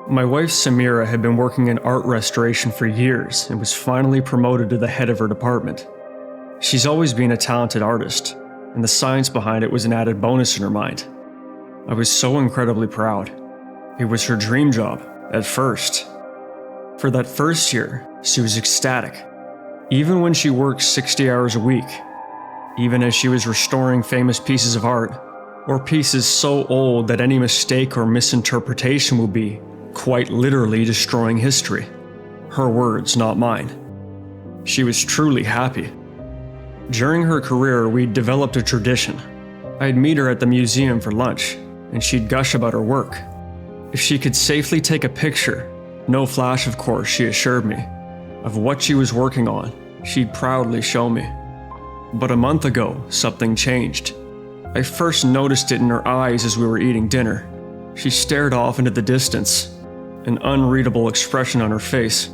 My wife Samira had been working in art restoration for years and was finally promoted to the head of her department. She's always been a talented artist, and the science behind it was an added bonus in her mind. I was so incredibly proud. It was her dream job, at first. For that first year, she was ecstatic, even when she worked 60 hours a week, even as she was restoring famous pieces of art, or pieces so old that any mistake or misinterpretation would be, quite literally, destroying history. Her words, not mine. She was truly happy. During her career, we'd developed a tradition. I'd meet her at the museum for lunch, and she'd gush about her work. If she could safely take a picture, no flash of course, she assured me, of what she was working on, she'd proudly show me. But a month ago, something changed. I first noticed it in her eyes as we were eating dinner. She stared off into the distance, an unreadable expression on her face.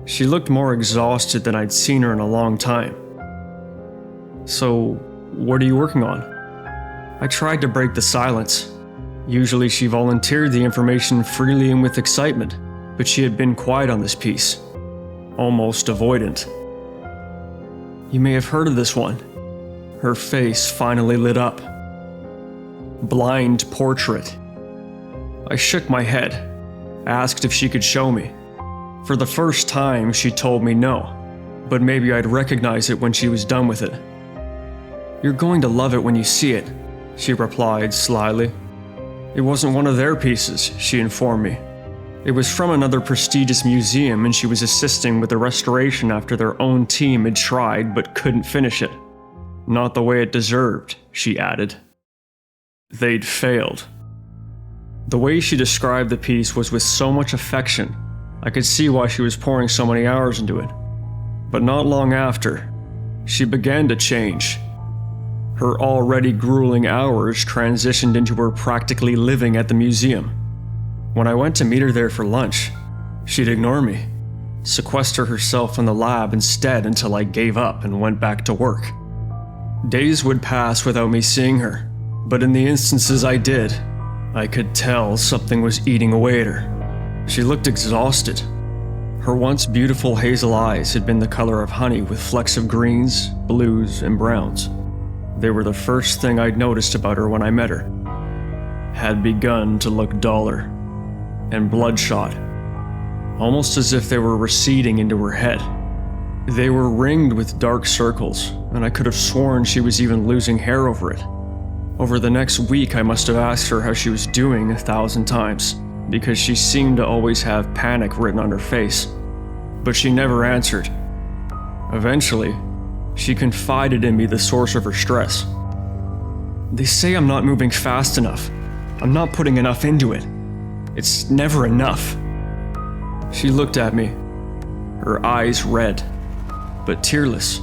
She looked more exhausted than I'd seen her in a long time. "So, what are you working on?" I tried to break the silence. Usually she volunteered the information freely and with excitement, but she had been quiet on this piece, almost avoidant. "You may have heard of this one." Her face finally lit up. "Blind portrait." I shook my head, asked if she could show me. For the first time, she told me no, but maybe I'd recognize it when she was done with it. "You're going to love it when you see it," she replied slyly. It wasn't one of their pieces, she informed me. It was from another prestigious museum, and she was assisting with the restoration after their own team had tried but couldn't finish it. Not the way it deserved, she added. They'd failed. The way she described the piece was with so much affection, I could see why she was pouring so many hours into it. But not long after, she began to change. Her already grueling hours transitioned into her practically living at the museum. When I went to meet her there for lunch, she'd ignore me, sequester herself in the lab instead until I gave up and went back to work. Days would pass without me seeing her, but in the instances I did, I could tell something was eating away at her. She looked exhausted. Her once beautiful hazel eyes had been the color of honey with flecks of greens, blues, and browns. They were the first thing I'd noticed about her when I met her. Had begun to look duller and bloodshot, almost as if they were receding into her head. They were ringed with dark circles, and I could have sworn she was even losing hair over it. Over the next week, I must have asked her how she was doing 1,000 times, because she seemed to always have panic written on her face. But she never answered. Eventually, she confided in me the source of her stress. "They say I'm not moving fast enough. I'm not putting enough into it. It's never enough." She looked at me, her eyes red, but tearless,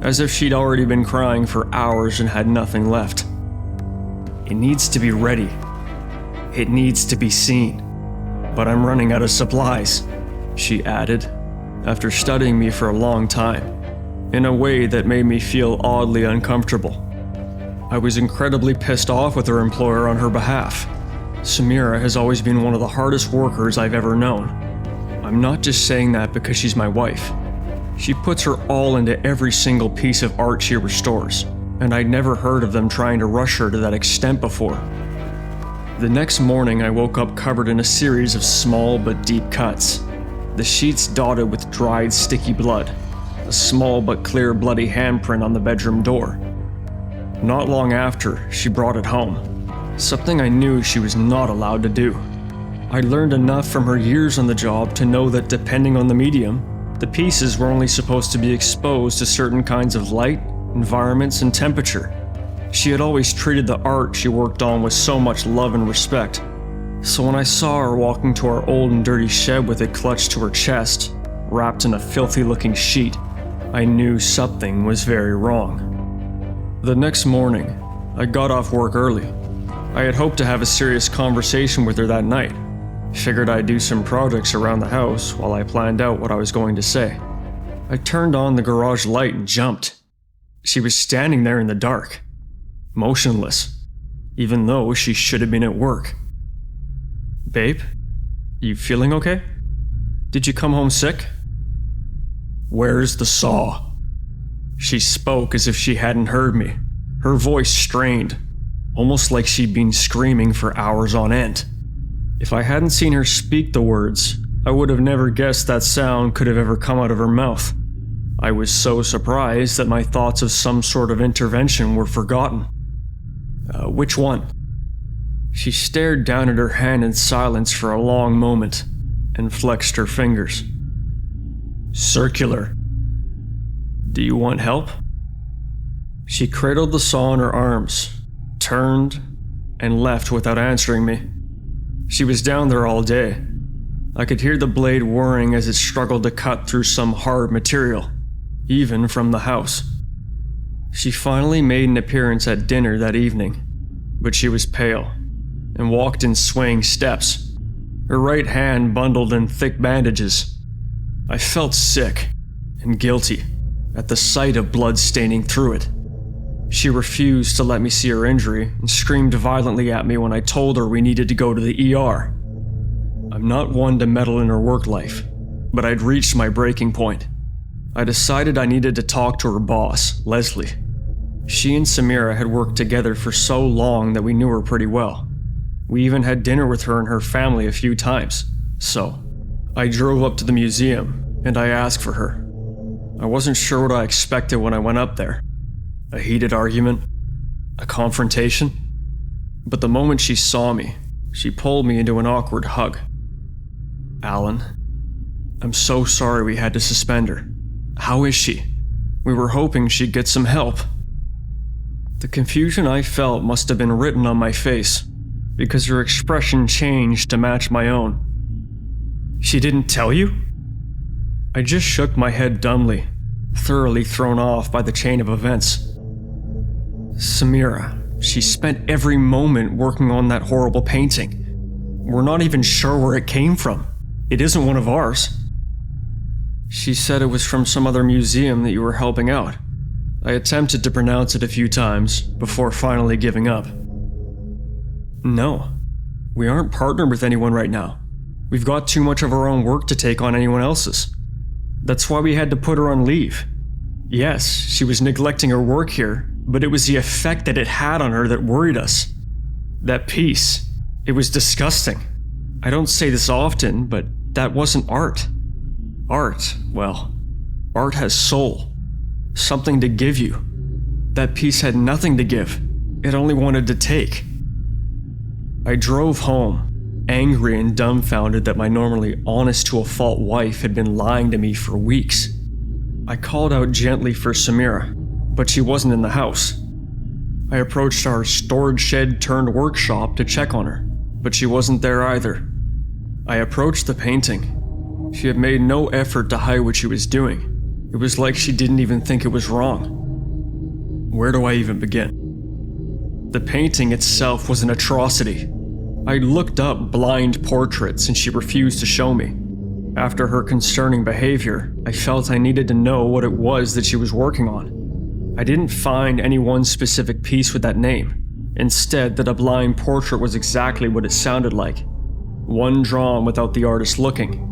as if she'd already been crying for hours and had nothing left. "It needs to be ready. It needs to be seen. But I'm running out of supplies," she added, after studying me for a long time, in a way that made me feel oddly uncomfortable. I was incredibly pissed off with her employer on her behalf. Samira has always been one of the hardest workers I've ever known. I'm not just saying that because she's my wife. She puts her all into every single piece of art she restores, and I'd never heard of them trying to rush her to that extent before. The next morning, I woke up covered in a series of small but deep cuts, the sheets dotted with dried, sticky blood, a small but clear bloody handprint on the bedroom door. Not long after, she brought it home, something I knew she was not allowed to do. I learned enough from her years on the job to know that depending on the medium, the pieces were only supposed to be exposed to certain kinds of light, environments, and temperature. She had always treated the art she worked on with so much love and respect. So when I saw her walking to our old and dirty shed with it clutched to her chest, wrapped in a filthy-looking sheet, I knew something was very wrong. The next morning, I got off work early. I had hoped to have a serious conversation with her that night. Figured I'd do some projects around the house while I planned out what I was going to say. I turned on the garage light and jumped. She was standing there in the dark, motionless, even though she should have been at work. "Babe?" You feeling okay? Did you come home sick? Where's the saw? She spoke as if she hadn't heard me, her voice strained, almost like she'd been screaming for hours on end. If I hadn't seen her speak the words, I would have never guessed that sound could have ever come out of her mouth. I was so surprised that my thoughts of some sort of intervention were forgotten. Which one? She stared down at her hand in silence for a long moment and flexed her fingers. Circular. Do you want help? She cradled the saw in her arms, turned, and left without answering me. She was down there all day. I could hear the blade whirring as it struggled to cut through some hard material, even from the house. She finally made an appearance at dinner that evening, but she was pale and walked in swaying steps, her right hand bundled in thick bandages. I felt sick and guilty at the sight of blood staining through it. She refused to let me see her injury and screamed violently at me when I told her we needed to go to the ER. I'm not one to meddle in her work life, but I'd reached my breaking point. I decided I needed to talk to her boss, Leslie. She and Samira had worked together for so long that we knew her pretty well. We even had dinner with her and her family a few times, so I drove up to the museum and I asked for her. I wasn't sure what I expected when I went up there. A heated argument? A confrontation? But the moment she saw me, she pulled me into an awkward hug. Alan, I'm so sorry we had to suspend her. How is she? We were hoping she'd get some help. The confusion I felt must have been written on my face, because her expression changed to match my own. She didn't tell you? I just shook my head dumbly, thoroughly thrown off by the chain of events. Samira, she spent every moment working on that horrible painting. We're not even sure where it came from. It isn't one of ours. She said it was from some other museum that you were helping out. I attempted to pronounce it a few times before finally giving up. No, we aren't partnered with anyone right now. We've got too much of our own work to take on anyone else's. That's why we had to put her on leave. Yes, she was neglecting her work here, but it was the effect that it had on her that worried us. That piece, it was disgusting. I don't say this often, but that wasn't art. Art, well, art has soul. Something to give you. That piece had nothing to give. It only wanted to take. I drove home, angry and dumbfounded that my normally honest-to-a-fault wife had been lying to me for weeks. I called out gently for Samira, but she wasn't in the house. I approached our storage shed turned workshop to check on her, but she wasn't there either. I approached the painting. She had made no effort to hide what she was doing. It was like she didn't even think it was wrong. Where do I even begin? The painting itself was an atrocity. I looked up blind portraits and she refused to show me. After her concerning behavior, I felt I needed to know what it was that she was working on. I didn't find any one specific piece with that name. Instead, that a blind portrait was exactly what it sounded like. One drawn without the artist looking.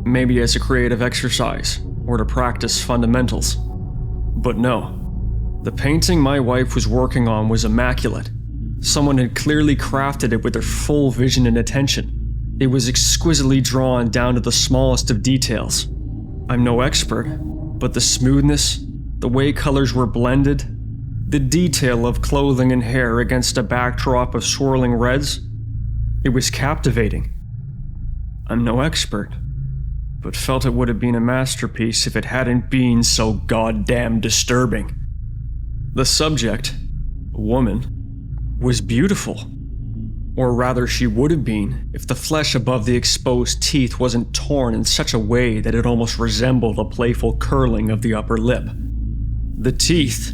Maybe as a creative exercise, or to practice fundamentals. But no. The painting my wife was working on was immaculate. Someone had clearly crafted it with their full vision and attention. It was exquisitely drawn down to the smallest of details. I'm no expert, but the smoothness, the way colors were blended, the detail of clothing and hair against a backdrop of swirling reds, it was captivating. I'm no expert, but felt it would have been a masterpiece if it hadn't been so goddamn disturbing. The subject, a woman, was beautiful. Or rather, she would have been if the flesh above the exposed teeth wasn't torn in such a way that it almost resembled a playful curling of the upper lip. The teeth,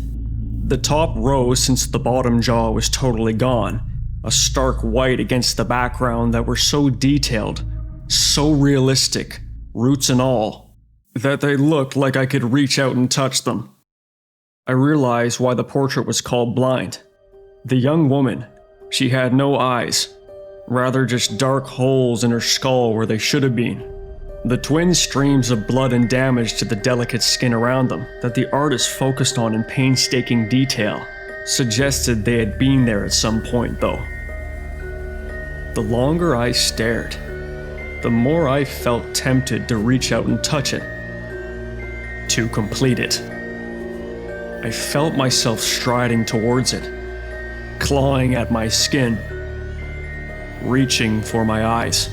the top row since the bottom jaw was totally gone, a stark white against the background that were so detailed, so realistic, roots and all, that they looked like I could reach out and touch them. I realized why the portrait was called blind. The young woman, she had no eyes. rather just dark holes in her skull where they should have been. The twin streams of blood and damage to the delicate skin around them that the artist focused on in painstaking detail suggested they had been there at some point, though. The longer I stared, the more I felt tempted to reach out and touch it, to complete it. I felt myself striding towards it, clawing at my skin, reaching for my eyes.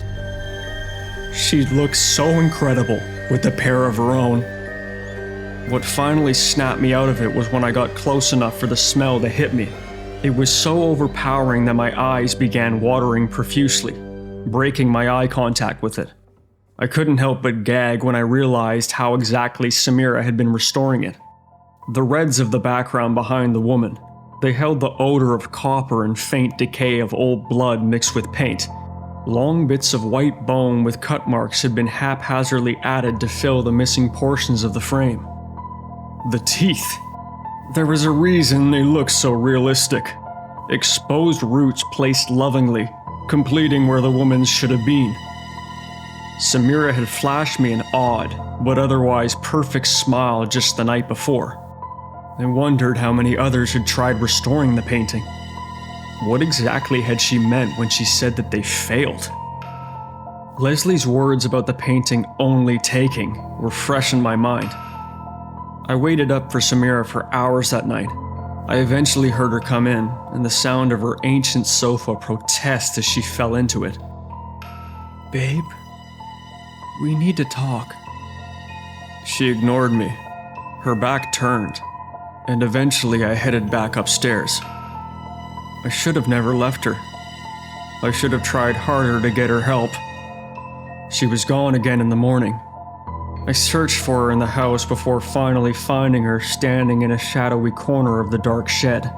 She looked so incredible with a pair of her own. What finally snapped me out of it was when I got close enough for the smell to hit me. It was so overpowering that my eyes began watering profusely, breaking my eye contact with it. I couldn't help but gag when I realized how exactly Samira had been restoring it. The reds of the background behind the woman, they held the odor of copper and faint decay of old blood mixed with paint. Long bits of white bone with cut marks had been haphazardly added to fill the missing portions of the frame. The teeth. There was a reason they looked so realistic. Exposed roots placed lovingly, completing where the woman's should have been. Samira had flashed me an odd, but otherwise perfect smile just the night before. I wondered how many others had tried restoring the painting. What exactly had she meant when she said that they failed? Leslie's words about the painting only taking were fresh in my mind. I waited up for Samira for hours that night. I eventually heard her come in, and the sound of her ancient sofa protest as she fell into it. "Babe, we need to talk." She ignored me, her back turned, and eventually I headed back upstairs. I should have never left her. I should have tried harder to get her help. She was gone again in the morning. I searched for her in the house before finally finding her standing in a shadowy corner of the dark shed.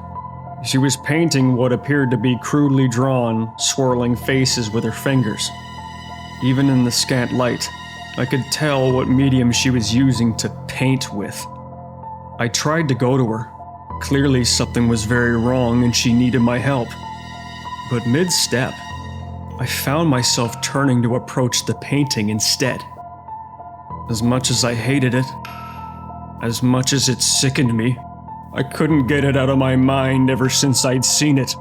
She was painting what appeared to be crudely drawn, swirling faces with her fingers. Even in the scant light, I could tell what medium she was using to paint with. I tried to go to her. Clearly something was very wrong and she needed my help. But mid-step, I found myself turning to approach the painting instead. As much as I hated it, as much as it sickened me, I couldn't get it out of my mind ever since I'd seen it.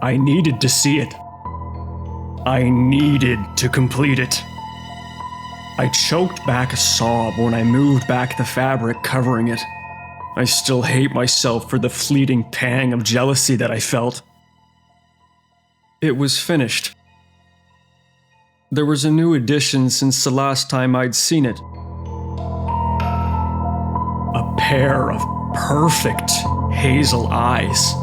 I needed to see it. I needed to complete it. I choked back a sob when I moved back the fabric covering it. I still hate myself for the fleeting pang of jealousy that I felt. It was finished. There was a new addition since the last time I'd seen it. A pair of perfect hazel eyes.